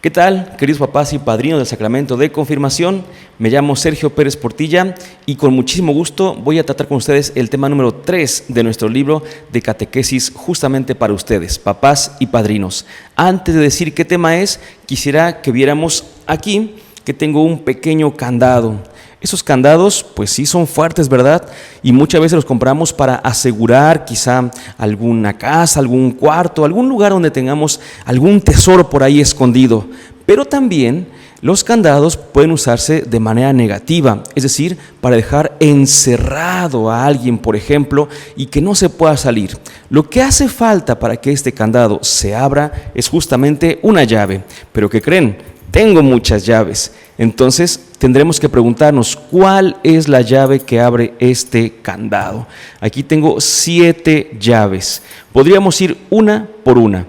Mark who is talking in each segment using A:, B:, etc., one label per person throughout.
A: ¿Qué tal, queridos papás y padrinos del sacramento de confirmación? Me llamo Sergio Pérez Portilla y con muchísimo gusto voy a tratar con ustedes el tema número 3 de nuestro libro de catequesis justamente para ustedes, papás y padrinos. Antes de decir qué tema es, quisiera que viéramos aquí que tengo un pequeño candado. Esos candados, pues sí son fuertes, ¿verdad? Y muchas veces los compramos para asegurar quizá alguna casa, algún cuarto, algún lugar donde tengamos algún tesoro por ahí escondido. Pero también los candados pueden usarse de manera negativa, es decir, para dejar encerrado a alguien, por ejemplo, y que no se pueda salir. Lo que hace falta para que este candado se abra es justamente una llave. ¿Pero qué creen? Tengo muchas llaves. Entonces tendremos que preguntarnos cuál es la llave que abre este candado. Aquí tengo 7 llaves. Podríamos ir una por una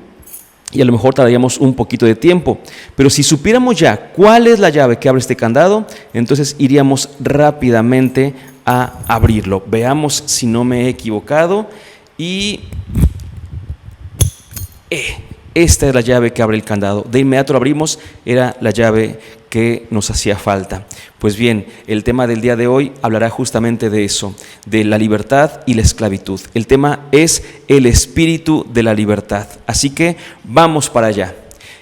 A: y a lo mejor tardaríamos un poquito de tiempo. Pero si supiéramos ya cuál es la llave que abre este candado, entonces iríamos rápidamente a abrirlo. Veamos si no me he equivocado y... esta es la llave que abre el candado. De inmediato lo abrimos, era la llave que nos hacía falta. Pues bien, el tema del día de hoy hablará justamente de eso, de la libertad y la esclavitud. El tema es el espíritu de la libertad. Así que vamos para allá.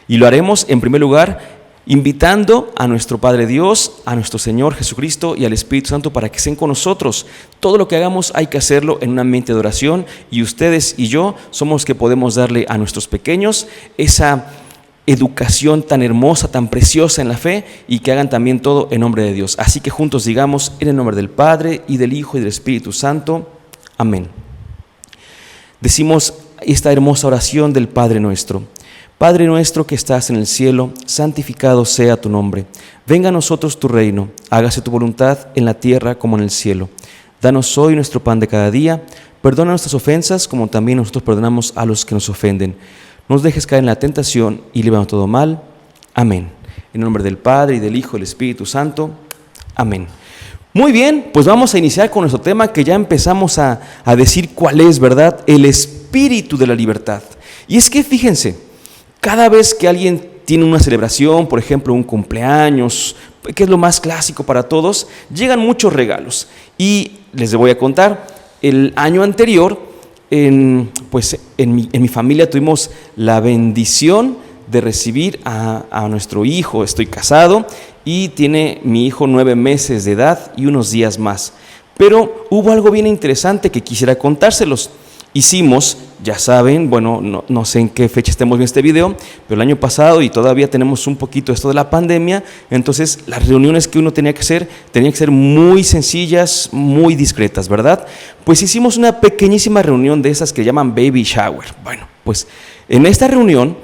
A: Y lo haremos en primer lugar invitando a nuestro Padre Dios, a nuestro Señor Jesucristo y al Espíritu Santo para que estén con nosotros. Todo lo que hagamos hay que hacerlo en un ambiente de oración y ustedes y yo somos los que podemos darle a nuestros pequeños esa educación tan hermosa, tan preciosa en la fe y que hagan también todo en nombre de Dios. Así que juntos digamos en el nombre del Padre y del Hijo y del Espíritu Santo. Amén. Decimos esta hermosa oración del Padre nuestro. Padre nuestro que estás en el cielo, santificado sea tu nombre. Venga a nosotros tu reino, hágase tu voluntad en la tierra como en el cielo. Danos hoy nuestro pan de cada día, perdona nuestras ofensas como también nosotros perdonamos a los que nos ofenden. No nos dejes caer en la tentación y líbranos de todo mal. Amén. En nombre del Padre y del Hijo y del Espíritu Santo. Amén. Muy bien, pues vamos a iniciar con nuestro tema que ya empezamos a decir cuál es, ¿verdad? El espíritu de la libertad. Y es que fíjense, cada vez que alguien tiene una celebración, por ejemplo un cumpleaños, que es lo más clásico para todos, llegan muchos regalos. Y les voy a contar, el año anterior, en mi familia tuvimos la bendición de recibir a nuestro hijo. Estoy casado y tiene mi hijo 9 meses de edad y unos días más. Pero hubo algo bien interesante que quisiera contárselos. Hicimos, ya saben, bueno, no sé en qué fecha estemos viendo este video, pero el año pasado y todavía tenemos un poquito esto de la pandemia, entonces las reuniones que uno tenía que ser muy sencillas, muy discretas, ¿verdad? Pues hicimos una pequeñísima reunión de esas que llaman baby shower. Bueno, pues en esta reunión,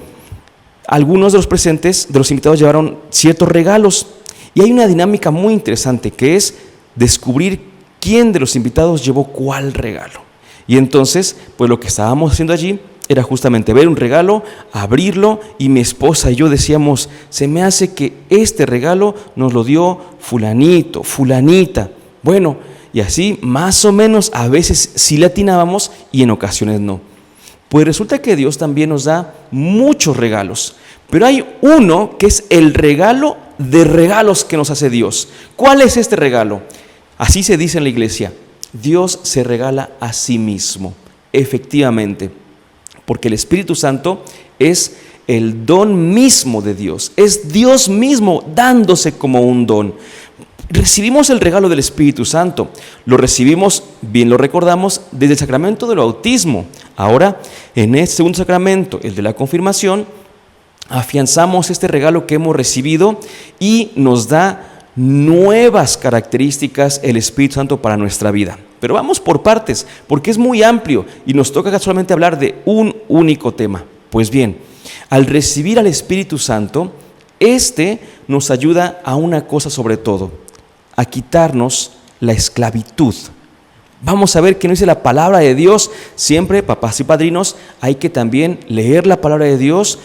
A: algunos de los presentes, de los invitados, llevaron ciertos regalos y hay una dinámica muy interesante que es descubrir quién de los invitados llevó cuál regalo. Y entonces, pues lo que estábamos haciendo allí era justamente ver un regalo, abrirlo, y mi esposa y yo decíamos, se me hace que este regalo nos lo dio fulanito, fulanita. Bueno, y así más o menos a veces sí le atinábamos y en ocasiones no. Pues resulta que Dios también nos da muchos regalos, pero hay uno que es el regalo de regalos que nos hace Dios. ¿Cuál es este regalo? Así se dice en la iglesia. Dios se regala a sí mismo, efectivamente, porque el Espíritu Santo es el don mismo de Dios, es Dios mismo dándose como un don. Recibimos el regalo del Espíritu Santo, lo recibimos, bien lo recordamos, desde el sacramento del bautismo. Ahora, en este segundo sacramento, el de la confirmación, afianzamos este regalo que hemos recibido y nos da nuevas características el Espíritu Santo para nuestra vida. Pero vamos por partes, porque es muy amplio y nos toca solamente hablar de un único tema. Pues bien, al recibir al Espíritu Santo, este nos ayuda a una cosa sobre todo, a quitarnos la esclavitud. Vamos a ver qué nos dice la palabra de Dios. Siempre, papás y padrinos, hay que también leer la palabra de Dios,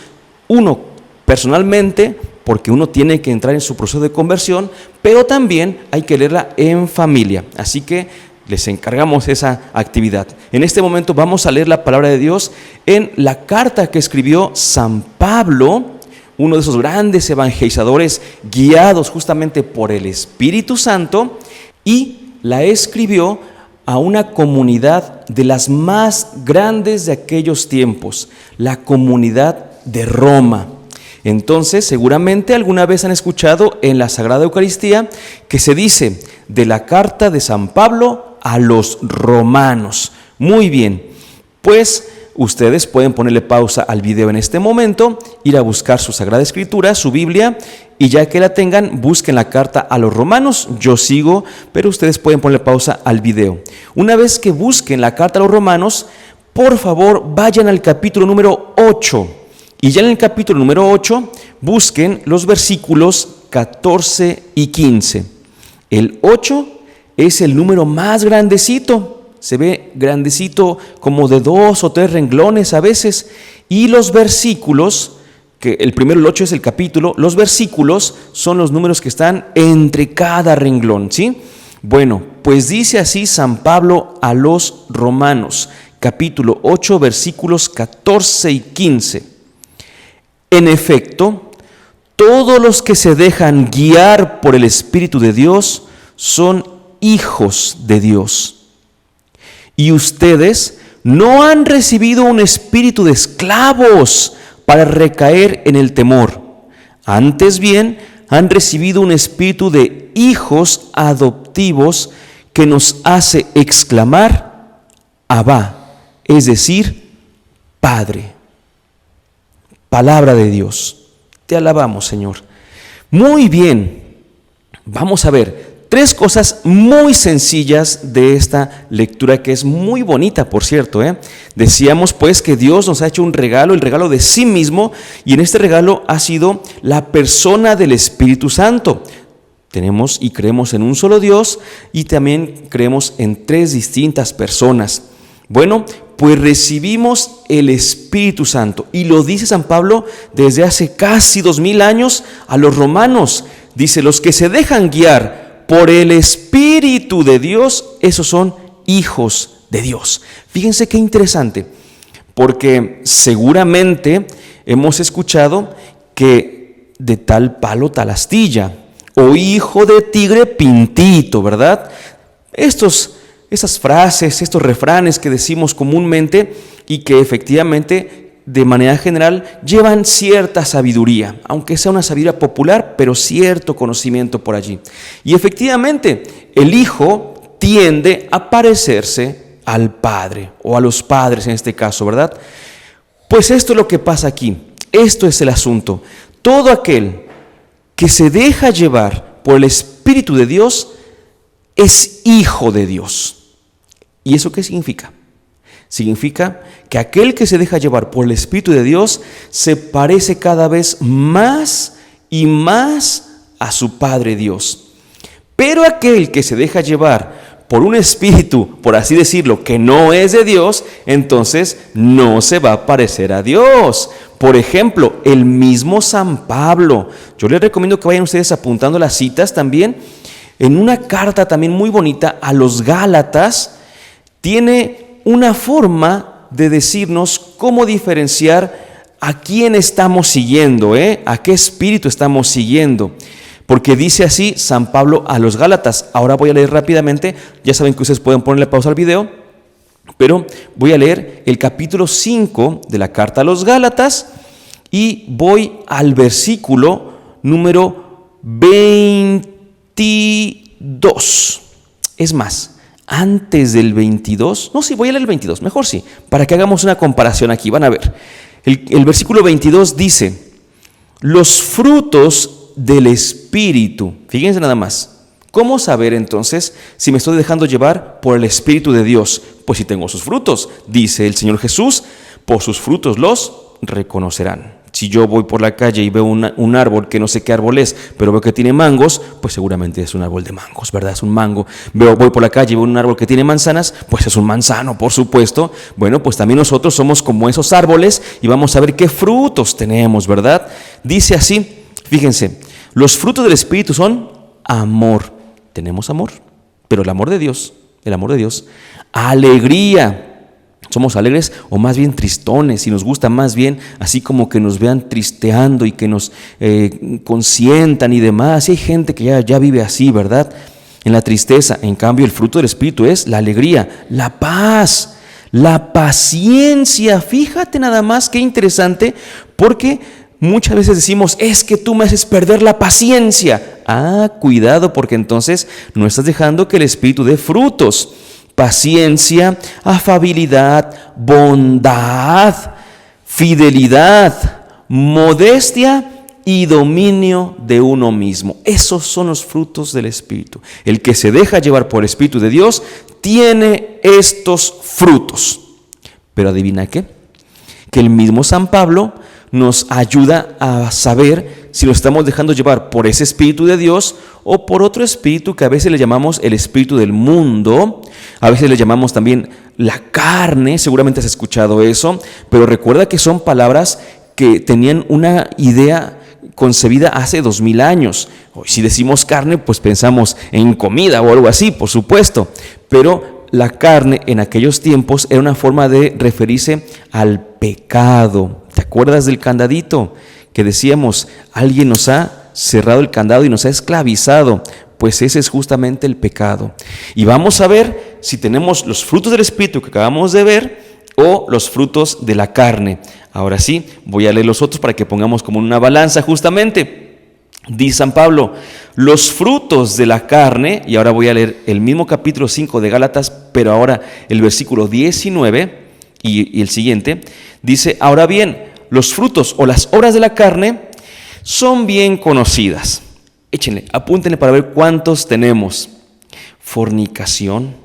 A: uno personalmente, porque uno tiene que entrar en su proceso de conversión, pero también hay que leerla en familia. Así que les encargamos esa actividad. En este momento vamos a leer la palabra de Dios en la carta que escribió San Pablo, uno de esos grandes evangelizadores guiados justamente por el Espíritu Santo, y la escribió a una comunidad de las más grandes de aquellos tiempos, la comunidad de Roma. Entonces, seguramente alguna vez han escuchado en la Sagrada Eucaristía que se dice de la carta de San Pablo a los romanos. Muy bien, pues ustedes pueden ponerle pausa al video en este momento, ir a buscar su Sagrada Escritura, su Biblia, y ya que la tengan, busquen la carta a los romanos. Yo sigo, pero ustedes pueden ponerle pausa al video. Una vez que busquen la carta a los romanos, por favor, vayan al capítulo número 8. Y ya en el capítulo número 8, busquen los versículos 14 y 15. El 8 es el número más grandecito. Se ve grandecito, como de 2 o 3 renglones a veces. Y los versículos, que el primero, el 8 es el capítulo, los versículos son los números que están entre cada renglón, ¿sí? Bueno, pues dice así San Pablo a los romanos, capítulo 8, versículos 14 y 15. En efecto, todos los que se dejan guiar por el Espíritu de Dios son hijos de Dios. Y ustedes no han recibido un espíritu de esclavos para recaer en el temor. Antes bien, han recibido un espíritu de hijos adoptivos que nos hace exclamar, Abba, es decir, Padre. Palabra de Dios. Te alabamos, Señor. Muy bien. Vamos a ver 3 cosas muy sencillas de esta lectura, que es muy bonita, por cierto. Decíamos pues que Dios nos ha hecho un regalo, el regalo de sí mismo, y en este regalo ha sido la persona del Espíritu Santo. Tenemos y creemos en un solo Dios, y también creemos en 3 distintas personas. Bueno, pues recibimos el Espíritu Santo, y lo dice San Pablo desde hace casi 2000 años a los romanos. Dice, los que se dejan guiar por el Espíritu de Dios, esos son hijos de Dios. Fíjense qué interesante, porque seguramente hemos escuchado que de tal palo tal astilla, o hijo de tigre pintito, ¿verdad? Esas frases, estos refranes que decimos comúnmente y que efectivamente de manera general llevan cierta sabiduría, aunque sea una sabiduría popular, pero cierto conocimiento por allí. Y efectivamente el hijo tiende a parecerse al padre, o a los padres en este caso, ¿verdad? Pues esto es lo que pasa aquí, esto es el asunto. Todo aquel que se deja llevar por el Espíritu de Dios es hijo de Dios. ¿Y eso qué significa? Significa que aquel que se deja llevar por el Espíritu de Dios se parece cada vez más y más a su Padre Dios. Pero aquel que se deja llevar por un espíritu, por así decirlo, que no es de Dios, entonces no se va a parecer a Dios. Por ejemplo, el mismo San Pablo. Yo les recomiendo que vayan ustedes apuntando las citas también. En una carta también muy bonita a los Gálatas, tiene una forma de decirnos cómo diferenciar a quién estamos siguiendo, a qué espíritu estamos siguiendo. Porque dice así San Pablo a los Gálatas. Ahora voy a leer rápidamente, ya saben que ustedes pueden ponerle pausa al video, pero voy a leer el capítulo 5 de la carta a los Gálatas y voy al versículo número 22. Es más, antes del 22, voy a leer el 22, mejor sí, para que hagamos una comparación aquí. Van a ver, el versículo 22 dice, los frutos del Espíritu. Fíjense nada más, ¿cómo saber entonces si me estoy dejando llevar por el Espíritu de Dios? Pues si tengo sus frutos, dice el Señor Jesús, por sus frutos los reconocerán. Si yo voy por la calle y veo un árbol que no sé qué árbol es, pero veo que tiene mangos, pues seguramente es un árbol de mangos, ¿verdad? Es un mango. Voy por la calle y veo un árbol que tiene manzanas, pues es un manzano, por supuesto. Bueno, pues también nosotros somos como esos árboles y vamos a ver qué frutos tenemos, ¿verdad? Dice así, fíjense, los frutos del Espíritu son amor. Tenemos amor, pero el amor de Dios, alegría. Somos alegres o más bien tristones, y nos gusta más bien así como que nos vean tristeando y que nos consientan y demás. Y hay gente que ya vive así, ¿verdad? En la tristeza. En cambio, el fruto del Espíritu es la alegría, la paz, la paciencia. Fíjate nada más qué interesante, porque muchas veces decimos, es que tú me haces perder la paciencia. Cuidado, porque entonces no estás dejando que el Espíritu dé frutos. Paciencia, afabilidad, bondad, fidelidad, modestia y dominio de uno mismo. Esos son los frutos del Espíritu. El que se deja llevar por el Espíritu de Dios tiene estos frutos. Pero adivina qué, que el mismo San Pablo nos ayuda a saber si lo estamos dejando llevar por ese Espíritu de Dios o por otro espíritu que a veces le llamamos el espíritu del mundo, a veces le llamamos también la carne. Seguramente has escuchado eso, pero recuerda que son palabras que tenían una idea concebida hace 2000 años. Hoy si decimos carne, pues pensamos en comida o algo así, por supuesto, pero la carne en aquellos tiempos era una forma de referirse al pecado. ¿Te acuerdas del candadito que decíamos, alguien nos ha cerrado el candado y nos ha esclavizado? Pues ese es justamente el pecado. Y vamos a ver si tenemos los frutos del Espíritu que acabamos de ver o los frutos de la carne. Ahora sí, voy a leer los otros para que pongamos como una balanza justamente. Dice San Pablo, los frutos de la carne, y ahora voy a leer el mismo capítulo 5 de Gálatas, pero ahora el versículo 19 y el siguiente, dice, ahora bien, los frutos o las obras de la carne son bien conocidas. Échenle, apúntenle para ver cuántos tenemos. Fornicación,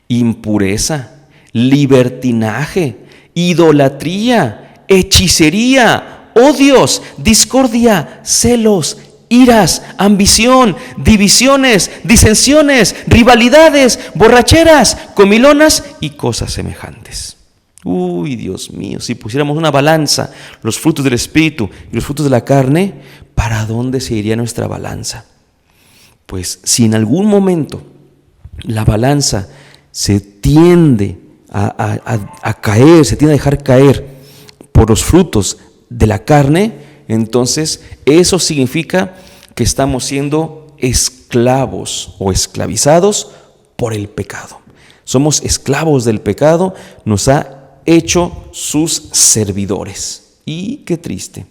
A: impureza, libertinaje, idolatría, hechicería, odios, discordia, celos, iras, ambición, divisiones, disensiones, rivalidades, borracheras, comilonas y cosas semejantes. Dios mío, si pusiéramos una balanza, los frutos del Espíritu y los frutos de la carne, ¿para dónde se iría nuestra balanza? Pues si en algún momento la balanza se tiende a caer, se tiende a dejar caer por los frutos de la carne, entonces eso significa que estamos siendo esclavos o esclavizados por el pecado. Somos esclavos del pecado, nos ha hecho sus servidores. Y qué triste,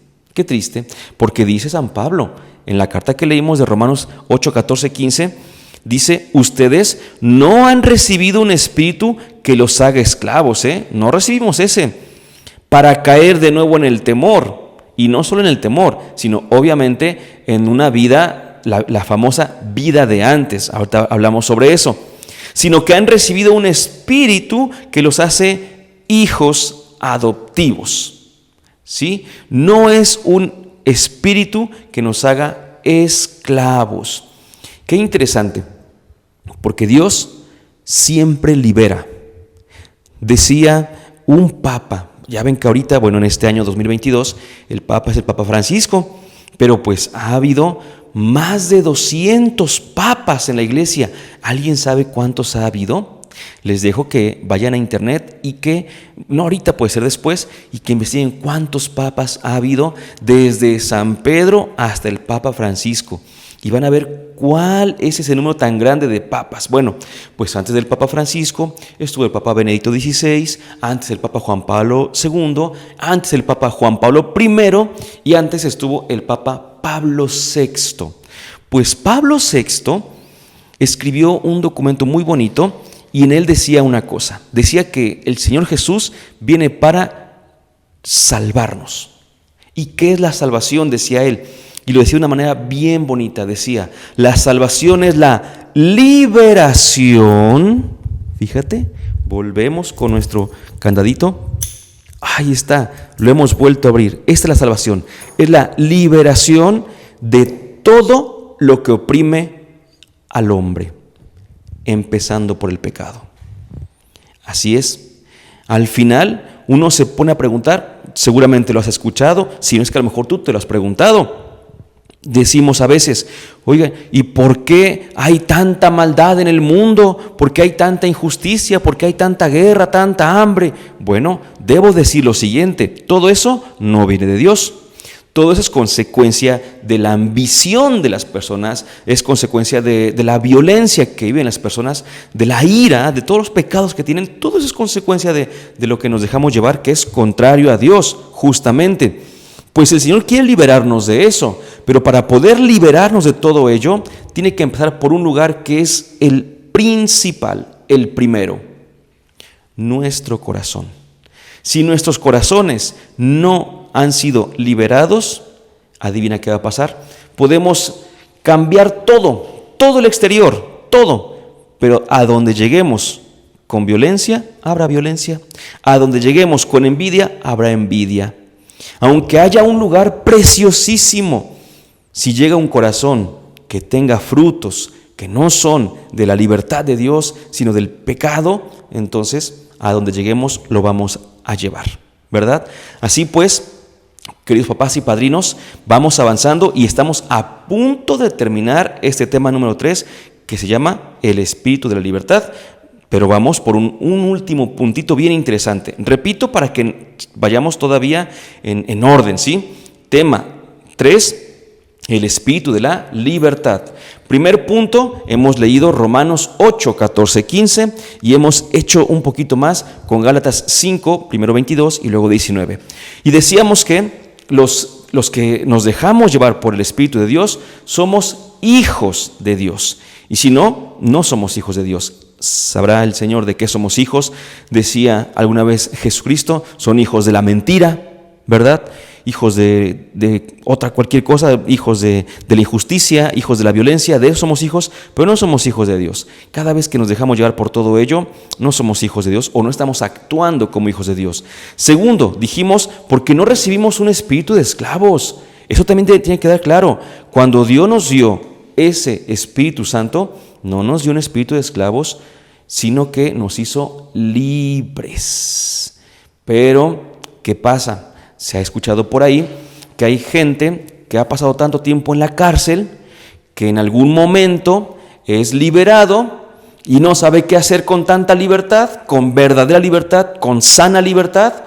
A: porque dice San Pablo en la carta que leímos de Romanos 8, 14, 15, dice, ustedes no han recibido un espíritu que los haga esclavos, no recibimos ese, para caer de nuevo en el temor, y no solo en el temor, sino obviamente en una vida, la famosa vida de antes, ahorita hablamos sobre eso, sino que han recibido un espíritu que los hace hijos adoptivos, ¿sí? No es un espíritu que nos haga esclavos. Qué interesante, porque Dios siempre libera. Decía un papa, ya ven que ahorita, en este año 2022, el papa es el Papa Francisco, pero pues ha habido más de 200 papas en la iglesia. ¿Alguien sabe cuántos ha habido? Les dejo que vayan a internet y que, no ahorita, puede ser después, y que investiguen cuántos papas ha habido desde San Pedro hasta el Papa Francisco. Y van a ver cuál es ese número tan grande de papas. Bueno, pues antes del Papa Francisco estuvo el Papa Benedicto XVI, antes el Papa Juan Pablo II, antes el Papa Juan Pablo I y antes estuvo el Papa Pablo VI. Pues Pablo VI escribió un documento muy bonito y en él decía una cosa, decía que el Señor Jesús viene para salvarnos. ¿Y qué es la salvación?, decía él. Y lo decía de una manera bien bonita, decía, la salvación es la liberación. Fíjate, volvemos con nuestro candadito. Ahí está, lo hemos vuelto a abrir. Esta es la salvación, es la liberación de todo lo que oprime al hombre, empezando por el pecado. Así es. Al final uno se pone a preguntar, seguramente lo has escuchado, si no es que a lo mejor tú te lo has preguntado, Decimos a veces, oiga, ¿y por qué hay tanta maldad en el mundo? ¿Por qué hay tanta injusticia? ¿Por qué hay tanta guerra, tanta hambre? Bueno, debo decir lo siguiente, todo eso no viene de Dios. Todo eso es consecuencia de la ambición de las personas, es consecuencia de la violencia que viven las personas, de la ira, de todos los pecados que tienen. Todo eso es consecuencia de lo que nos dejamos llevar, que es contrario a Dios, justamente. Pues el Señor quiere liberarnos de eso, pero para poder liberarnos de todo ello, tiene que empezar por un lugar que es el principal, el primero, nuestro corazón. Si nuestros corazones no han sido liberados, adivina qué va a pasar. Podemos cambiar todo el exterior, todo, pero a donde lleguemos con violencia, habrá violencia. A donde lleguemos con envidia, habrá envidia. Aunque haya un lugar preciosísimo, si llega un corazón que tenga frutos que no son de la libertad de Dios, sino del pecado, entonces a donde lleguemos lo vamos a llevar, ¿verdad? Así pues, queridos papás y padrinos, vamos avanzando y estamos a punto de terminar este tema número 3, que se llama el espíritu de la libertad. Pero vamos por un último puntito bien interesante. Repito para que vayamos todavía en orden, ¿sí? Tema 3, el espíritu de la libertad. Primer punto, hemos leído Romanos 8, 14, 15 y hemos hecho un poquito más con Gálatas 5, primero 22 y luego 19. Y decíamos que los que nos dejamos llevar por el Espíritu de Dios somos hijos de Dios. Y si no, no somos hijos de Dios. Sabrá el Señor de qué somos hijos. Decía alguna vez Jesucristo, son hijos de la mentira, ¿verdad? Hijos de otra cualquier cosa, hijos de la injusticia, hijos de la violencia, de eso somos hijos, pero no somos hijos de Dios. Cada vez que nos dejamos llevar por todo ello, no somos hijos de Dios o no estamos actuando como hijos de Dios. Segundo, dijimos, porque no recibimos un espíritu de esclavos. Eso también tiene que quedar claro. Cuando Dios nos dio ese Espíritu Santo, no nos dio un espíritu de esclavos, sino que nos hizo libres. Pero, ¿qué pasa? Se ha escuchado por ahí que hay gente que ha pasado tanto tiempo en la cárcel que en algún momento es liberado y no sabe qué hacer con tanta libertad, con verdadera libertad, con sana libertad.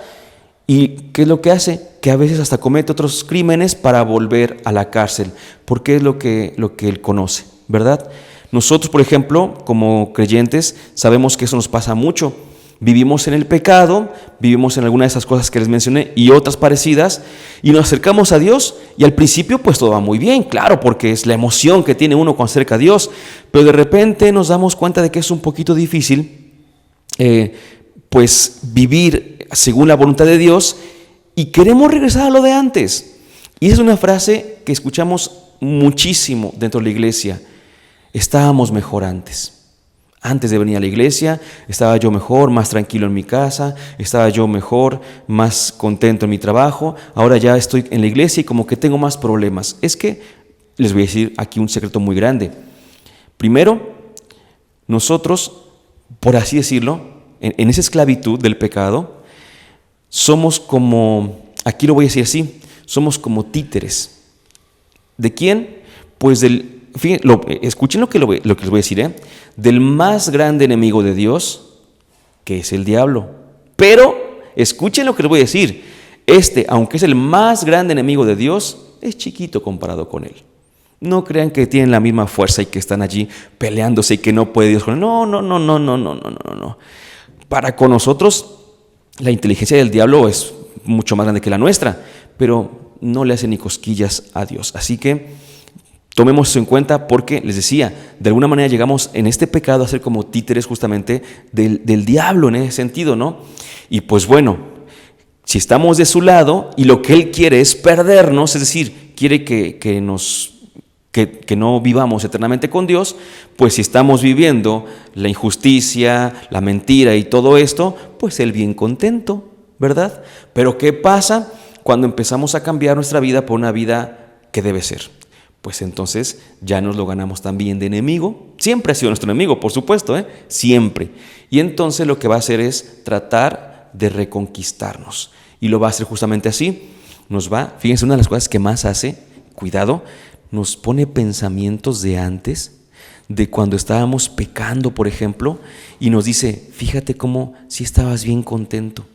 A: ¿Y qué es lo que hace? Que a veces hasta comete otros crímenes para volver a la cárcel, porque es lo que él conoce, ¿verdad? Nosotros, por ejemplo, como creyentes, sabemos que eso nos pasa mucho. Vivimos en el pecado, vivimos en alguna de esas cosas que les mencioné y otras parecidas, y nos acercamos a Dios y al principio pues todo va muy bien, claro, porque es la emoción que tiene uno cuando se acerca a Dios, pero de repente nos damos cuenta de que es un poquito difícil pues vivir según la voluntad de Dios y queremos regresar a lo de antes. Y esa es una frase que escuchamos muchísimo dentro de la iglesia. Estábamos mejor antes. Antes de venir a la iglesia, estaba yo mejor, más tranquilo en mi casa, estaba yo mejor, más contento en mi trabajo. Ahora ya estoy en la iglesia y como que tengo más problemas. Es que les voy a decir aquí un secreto muy grande. Primero, nosotros, por así decirlo, en esa esclavitud del pecado, somos como, aquí lo voy a decir así, somos como títeres. ¿De quién? Pues escuchen lo que les voy a decir, del más grande enemigo de Dios, que es el diablo. Pero escuchen lo que les voy a decir, aunque es el más grande enemigo de Dios, es chiquito comparado con él. No crean que tienen la misma fuerza y que están allí peleándose y que no puede Dios con él. No. Para con nosotros, la inteligencia del diablo es mucho más grande que la nuestra, pero no le hace ni cosquillas a Dios. Así que tomemos eso en cuenta porque, les decía, de alguna manera llegamos en este pecado a ser como títeres justamente del diablo en ese sentido, ¿no? Y pues bueno, si estamos de su lado y lo que él quiere es perdernos, es decir, quiere que no vivamos eternamente con Dios, pues si estamos viviendo la injusticia, la mentira y todo esto, pues él bien contento, ¿verdad? Pero ¿qué pasa cuando empezamos a cambiar nuestra vida por una vida que debe ser? Pues entonces ya nos lo ganamos también de enemigo. Siempre ha sido nuestro enemigo, por supuesto, siempre. Y entonces lo que va a hacer es tratar de reconquistarnos. Y lo va a hacer justamente así. Fíjense, una de las cosas que más hace, cuidado, nos pone pensamientos de antes, de cuando estábamos pecando, por ejemplo, y nos dice, fíjate cómo sí estabas bien contento,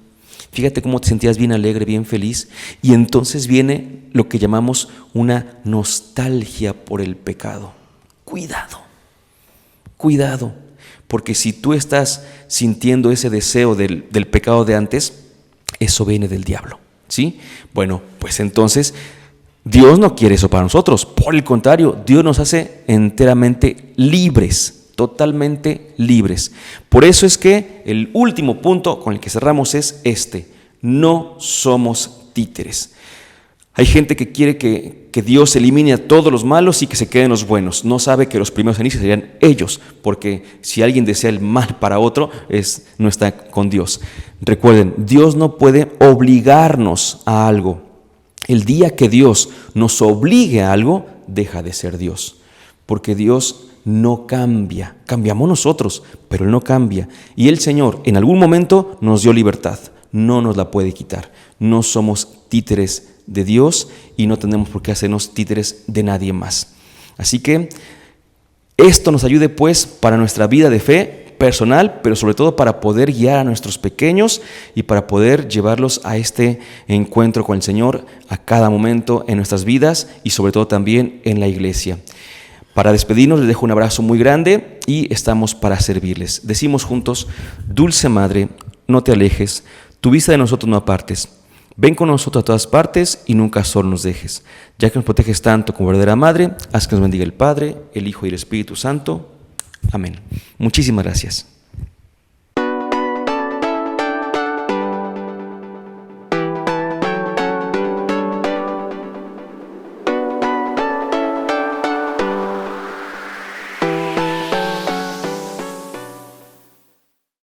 A: fíjate cómo te sentías bien alegre, bien feliz, y entonces viene lo que llamamos una nostalgia por el pecado. Cuidado, porque si tú estás sintiendo ese deseo del pecado de antes, eso viene del diablo, ¿sí? Bueno, pues entonces Dios no quiere eso para nosotros, por el contrario, Dios nos hace enteramente libres, totalmente libres. Por eso es que el último punto con el que cerramos es este: no somos títeres. Hay gente que quiere que Dios elimine a todos los malos y que se queden los buenos. No sabe que los primeros en irse serían ellos, porque si alguien desea el mal para otro, no está con Dios. Recuerden, Dios no puede obligarnos a algo. El día que Dios nos obligue a algo, deja de ser Dios, porque Dios no cambia. Cambiamos nosotros, pero Él no cambia. Y el Señor en algún momento nos dio libertad, no nos la puede quitar. No somos títeres de Dios y no tenemos por qué hacernos títeres de nadie más. Así que esto nos ayude pues para nuestra vida de fe personal, pero sobre todo para poder guiar a nuestros pequeños y para poder llevarlos a este encuentro con el Señor a cada momento en nuestras vidas y sobre todo también en la iglesia. Para despedirnos les dejo un abrazo muy grande y estamos para servirles. Decimos juntos: Dulce Madre, no te alejes, tu vista de nosotros no apartes. Ven con nosotros a todas partes y nunca solo nos dejes. Ya que nos proteges tanto como verdadera Madre, haz que nos bendiga el Padre, el Hijo y el Espíritu Santo. Amén. Muchísimas gracias.